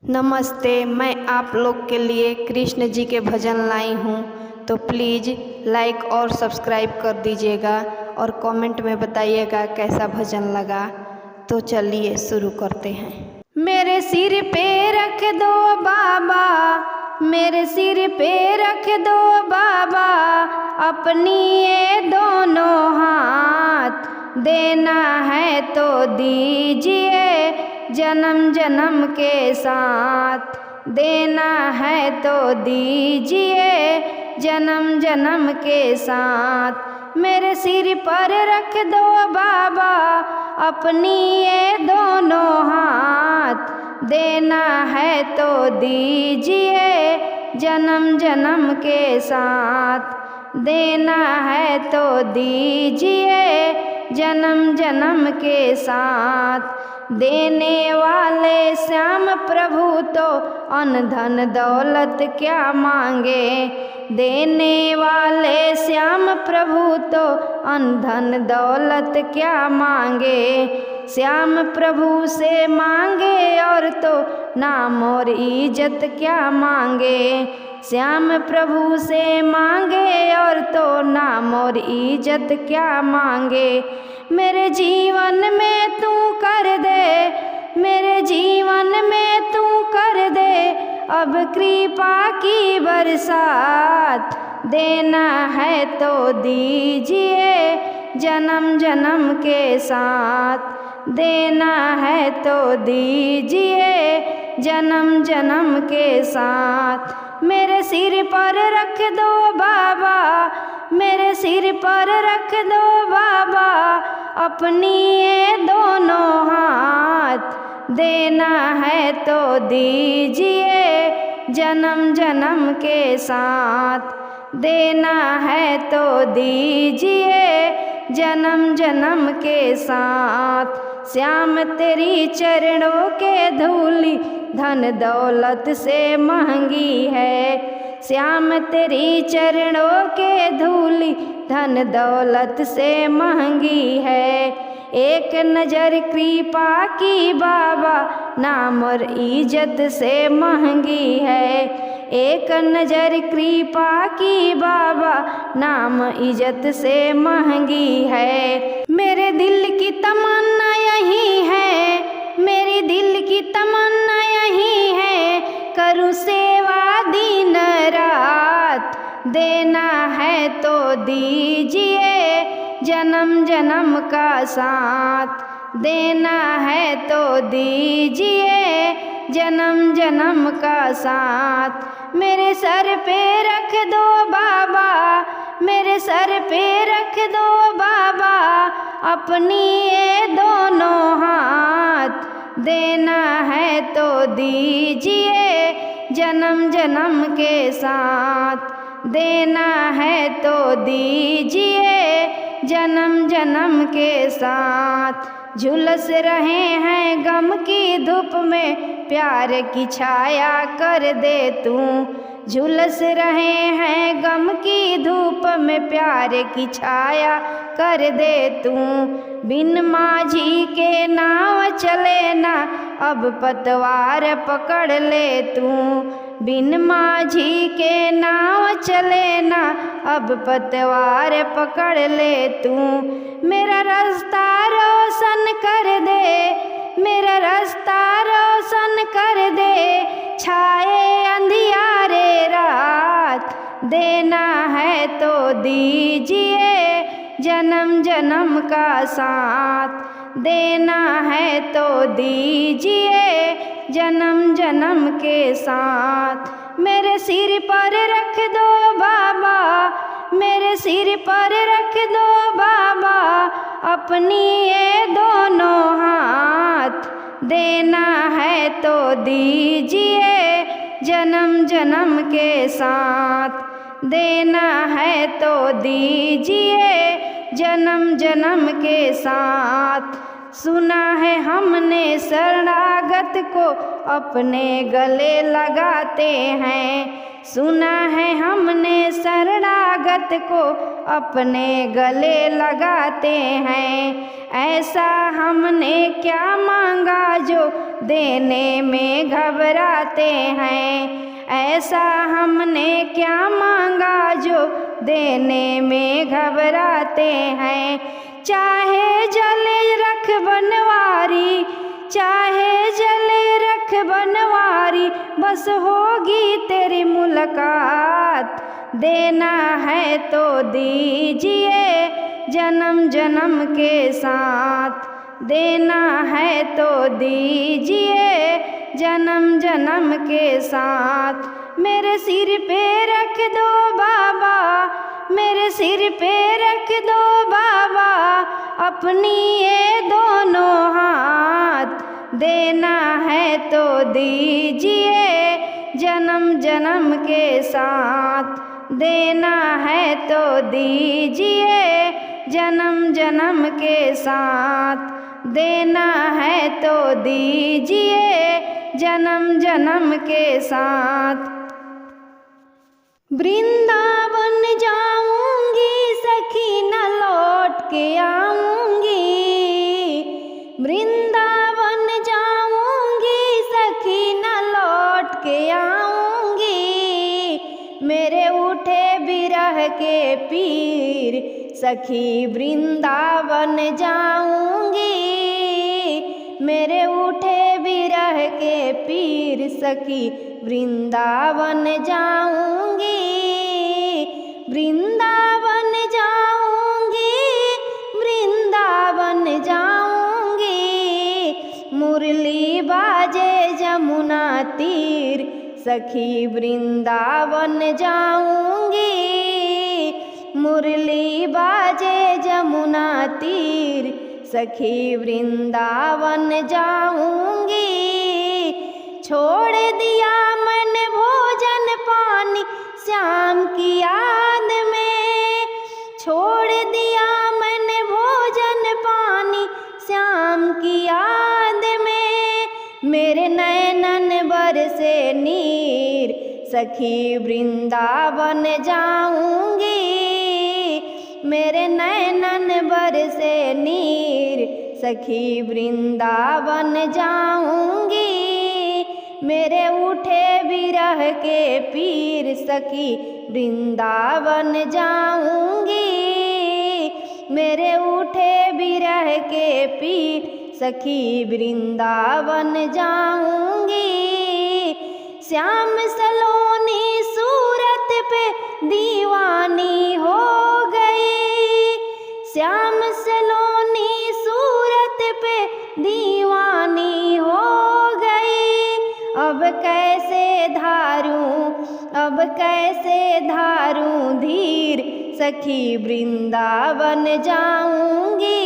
नमस्ते, मैं आप लोग के लिए कृष्ण जी के भजन लाई हूँ, तो प्लीज़ लाइक और सब्सक्राइब कर दीजिएगा और कमेंट में बताइएगा कैसा भजन लगा। तो चलिए शुरू करते हैं। मेरे सिर पे रख दो बाबा, मेरे सिर पे रख दो बाबा, अपनी ये दोनों हाथ, देना है तो दीजिए जन्म जन्म के साथ, देना है तो दीजिए जन्म जन्म के साथ। मेरे सिर पर रख दो बाबा, अपनी ये दोनों हाथ, देना है तो दीजिए जन्म जन्म के साथ, देना है तो दीजिए जन्म जन्म के साथ। देने वाले श्याम प्रभु तो अन्न धन दौलत क्या मांगे, देने वाले श्याम प्रभु तो अन्न धन दौलत क्या मांगे। श्याम प्रभु से मांगे और तो नाम और इज्जत क्या मांगे, श्याम प्रभु से मांगे और तो नाम और इज्जत क्या मांगे। मेरे जीवन में तू कर दे, मेरे जीवन में तू कर दे अब कृपा की बरसात, देना है तो दीजिए जन्म जन्म के साथ, देना है तो दीजिए जन्म जन्म के साथ। मेरे सिर पर रख दो बाबा, मेरे सिर पर रख दो बाबा, अपनी ये दोनों हाथ, देना है तो दीजिए जन्म जन्म के साथ, देना है तो दीजिए जन्म जन्म के साथ। श्याम तेरी चरणों के धूली धन दौलत से महंगी है, श्याम तेरी चरणों के धूली धन दौलत से महंगी है। एक नज़र कृपा की बाबा नाम और इज्जत से महंगी है, एक नज़र कृपा की बाबा नाम इज्जत से महंगी है। मेरे दिल की तमन्ना यही है, मेरी दिल की तमन्ना यही है, करूँ सेवा दिन रात, देना है तो दीजिए जन्म जन्म का साथ, देना है तो दीजिए जन्म जन्म का साथ। मेरे सर पे रख दो बाबा, मेरे सर पे रख दो बाबा, अपनी ये दोनों हाथ, देना है तो दीजिए जन्म जन्म के साथ, देना है तो दीजिए जन्म जन्म के साथ। झुलस रहे हैं गम की धूप में प्यार की छाया कर दे तू, झुलस रहे हैं गम की धूप में प्यार की छाया कर दे तू। बिन माझी के नाव चले ना अब पतवार पकड़ ले तू, बिन माझी के नाव चले ना अब पतवार पकड़ ले तू। मेरा रास्ता रोशन कर दे, मेरा रास्ता रोशन कर दे, छाए अंधियारे रात, देना है तो दीजिए जन्म जन्म का साथ, देना है तो दीजिए जन्म जन्म के साथ। मेरे सिर पर रख दो बाबा, मेरे सिर पर रख दो बाबा, अपनी ये दोनों हाथ, देना है तो दीजिए जन्म जन्म के साथ, देना है तो दीजिए जन्म जन्म के साथ। सुना है हमने शरणागत को अपने गले लगाते हैं, सुना है हमने शरणागत को अपने गले लगाते हैं। ऐसा हमने क्या मांगा जो देने में घबराते हैं। ऐसा हमने क्या मांगा जो देने में घबराते हैं। चाहे जले रख बनवारी, चाहे जले रख बनवारी, बस होगी तेरी मुलाकात। देना है तो दीजिए जन्म जन्म के साथ। देना है तो दीजिए जन्म जन्म के साथ। मेरे सिर पे रख दो बाबा, मेरे सिर पे रख दो बाबा, अपनी ये दोनों हाथ। देना है तो दीजिए जन्म जन्म के साथ। देना है तो दीजिए जन्म जन्म के साथ। देना है तो दीजिए जन्म जन्म के साथ। वृंदावन जाऊंगी सखी न लौट के आऊंगी। वृंदावन जाऊंगी सखी न लौट के आऊंगी। मेरे उठे बिरह के पीर सखी वृंदावन जाऊंगी। मेरे उठे बिरह के पीर सखी वृंदावन जाऊंगी। वृंदावन जाऊंगी, वृंदावन जाऊंगी। मुरली बाजे जमुना तीर सखी वृंदावन जाऊंगी। मुरली बाजे जमुना तीर सखी वृंदावन जाऊंगी। छोड़ दिया मैंने भोजन पानी श्याम की याद में। छोड़ दिया मैंने भोजन पानी श्याम की याद में। मेरे नैनन बरसे नीर सखी वृंदावन जाऊंगी। मेरे नैनन बरसे नीर सखी वृंदावन जाऊंगी। मेरे उठे बिरह के पीर सखी वृंदावन जाऊंगी। मेरे उठे बिरह के पीर सखी वृंदावन जाऊंगी। श्याम सलोनी सूरत पे दीवानी हो गई। श्याम सलोनी सूरत पे दीवानी हो गई। अब कैसे धारूं, अब कैसे धारूं धीर सखी वृंदावन जाऊंगी।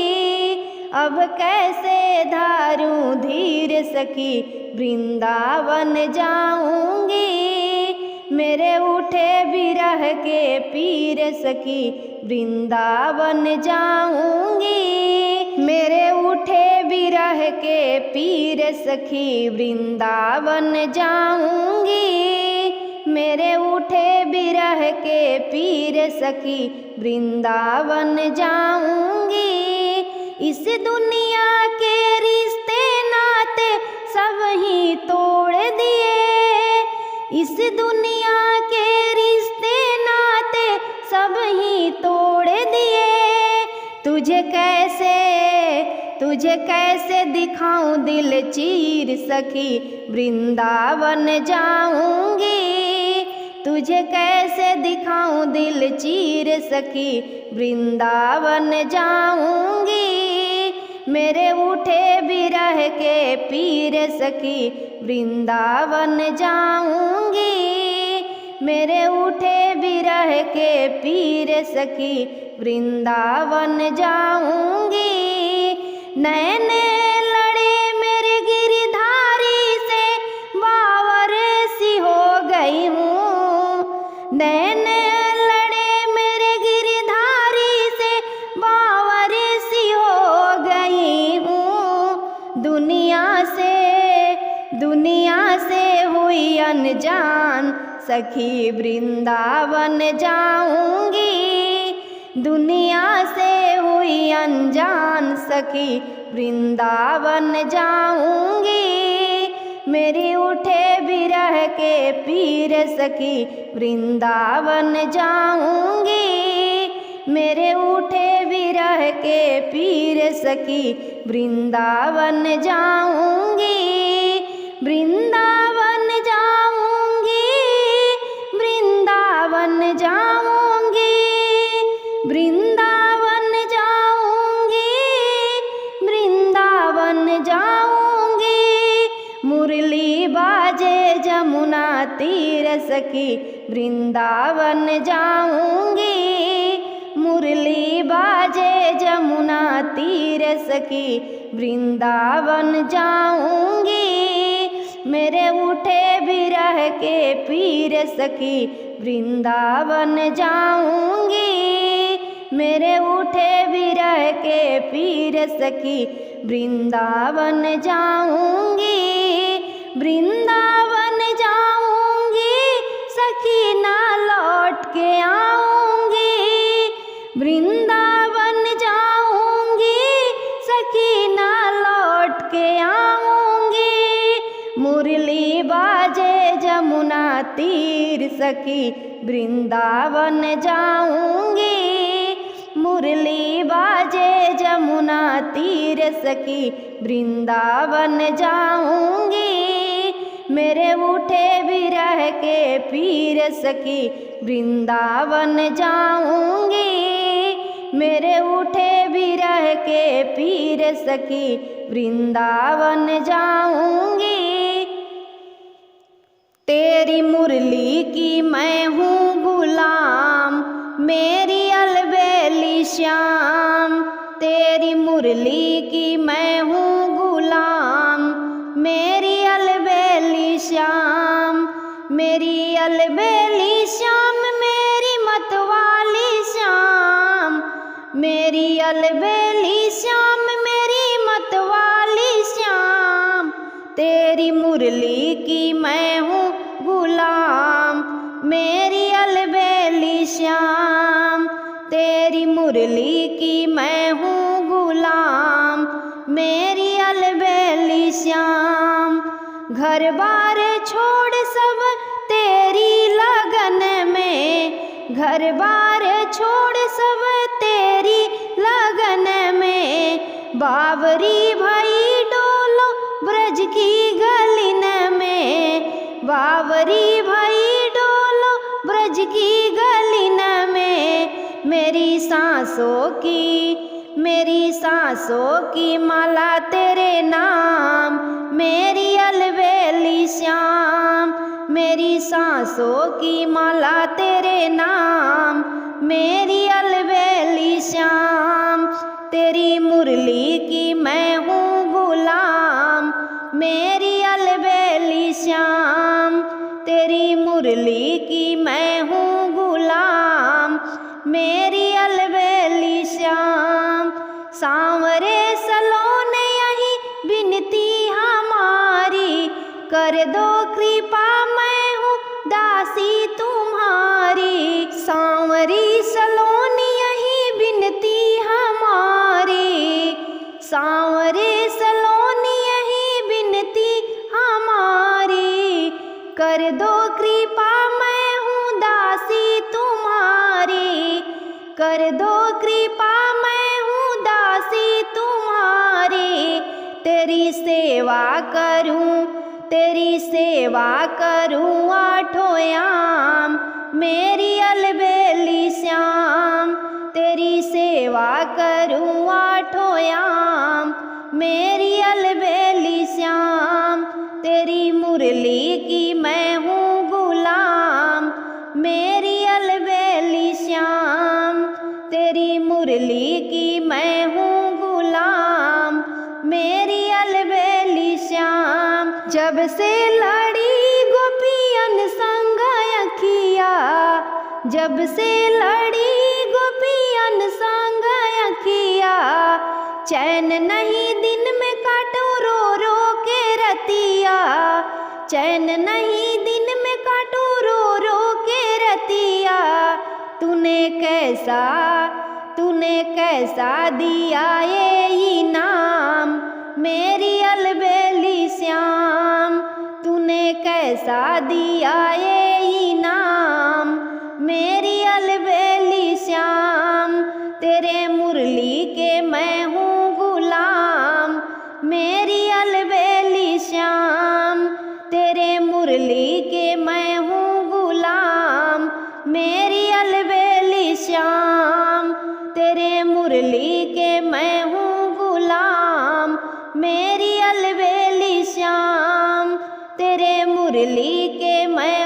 अब कैसे धारूं धीर सखी वृंदावन जाऊंगी। मेरे उठे बिरह के पीर सखी वृंदावन जाऊंगी। मेरे उठे बिरह के पीर सखी वृंदावन जाऊंगी। मेरे उठे बिरह के पीर सखी वृंदावन जाऊंगी। इस दुनिया के रिश्ते नाते सब ही तोड़ दिए। इस दुनिया के रिश्ते नाते सब ही तोड़ दिए। तुझे कैसे दिखाऊं दिल चीर सखी वृंदावन जाऊंगी। तुझे कैसे दिखाऊं दिल चीर सखी वृंदावन जाऊंगी। मेरे उठे बिरह के पीर सखी वृंदावन जाऊंगी। मेरे उठे बिरह के पीर सखी वृंदावन जाऊंगी। नैने लड़े मेरे गिरधारी से बावर सी हो गई हूँ। नैने लड़े मेरे गिरधारी से बावर सी हो गई हूँ। दुनिया से हुई अनजान सखी वृंदावन जाऊंगी। दुनिया से हुई अनजान सखी वृंदावन जाऊंगी। मेरी उठे बिरह के पीर सखी वृंदावन जाऊंगी। मेरे उठे विरह के पीर सखी वृंदावन जाऊंगी। वृंदावन जाऊंगी, वृंदावन जाऊंगी, वृंदावन जाऊंगी, वृंदावन जाऊंगी। मुरली बाजे जमुना तीर सखी वृंदावन जाऊंगी। मुरली बाजे जमुना तीर सखी वृंदावन जाऊंगी। मेरे उठे बिरह के पीर सखी वृंदावन जाऊंगी। मेरे उठे बिरह के पीर सखी वृंदावन जाऊंगी। वृंदावन जाऊंगी सखी ना लौट के आऊंगी। वृंदावन जाऊंगी सखी ना लौट के आऊंगी। मुरली बाजे जमुना तीर सखी वृंदावन जाऊंगी। मुरली बाजे जमुना तीर सखी वृंदावन जाऊंगी। मेरे उठे बिरह के पीर सखी वृंदावन जाऊंगी। मेरे उठे बिरह के पीर सखी वृंदावन जाऊंगी। तेरी मुरली की मैं हूँ गुलाम, मेरी अलबेली श्याम। तेरी मुरली की मैं हूँ गुलाम, मेरी अलबेली श्याम। मेरी अलबेली श्याम, मेरी मतवाली श्याम। मेरी अलबेली श्याम, मेरी मतवाली श्याम। तेरी मुरली की मैं हूँ गुलाम, मेरी अलबेली श्याम। तेरी मुरली की मैं हूँ गुलाम, मेरी अलबेली श्याम। घर बार छोड़ सब तेरी लगन में, घर बार छोड़ सब तेरी लगन में। बावरी भाई डोलो ब्रज की गलिन में। बावरी भाई डोलो ब्रज की गलिन में। मेरी सांसों की माला तेरे नाम, मेरी अलबेली श्याम। मेरी सांसों की माला तेरे नाम, मेरी अलबेली श्याम। तेरी मुरली की मैं हूँ गुलाम, मेरी अलबेली श्याम। तेरी मुरली की मैं हूँ गुलाम, मेरी अलबेली श्याम। सांवरे सलोने यही विनती हमारी, कर दो कृपा मैं हूँ दासी तुम्हारी। सांवरी सलोनी यही विनती हमारी, सांवरे सलोनी यही विनती हमारी। कर दो कृपा मैं हूँ दासी तुम्हारी। कर दो कृपा मैं हूँ दासी तुम्हारी। तेरी सेवा करूँ आठों याम, मेरी अलबेली श्याम। तेरी सेवा करूँ आठों याम, मेरी अलबेली श्याम। तेरी मुरली की मैं हूँ गुलाम, मेरी अलबेली श्याम। तेरी मुरली की मैं हूँ गुलाम, मेरी अलबेली श्याम। जब से लड़ी गोपियन संग अखिया, जब से लड़ी गोपियन संग अखिया। चैन नहीं दिन में काटो रो रो के रतिया। चैन नहीं दिन में काटो रो रो के रतिया। तूने कैसा तूने कैसा दिया ये इनाम मेरी अलबेली श्याम, तूने कैसा दिया ये इनाम मेरी अलबेली श्याम। तेरे मुरली के मैं हूँ गुलाम मेरी अलबेली श्याम, तेरे मुरली के मैं हूँ गुलाम मेरी अलबेली श्याम, तेरे मुरली के मैं हूँ गुलाम मेरी अलबेली श्याम, तेरे मुरली के मैं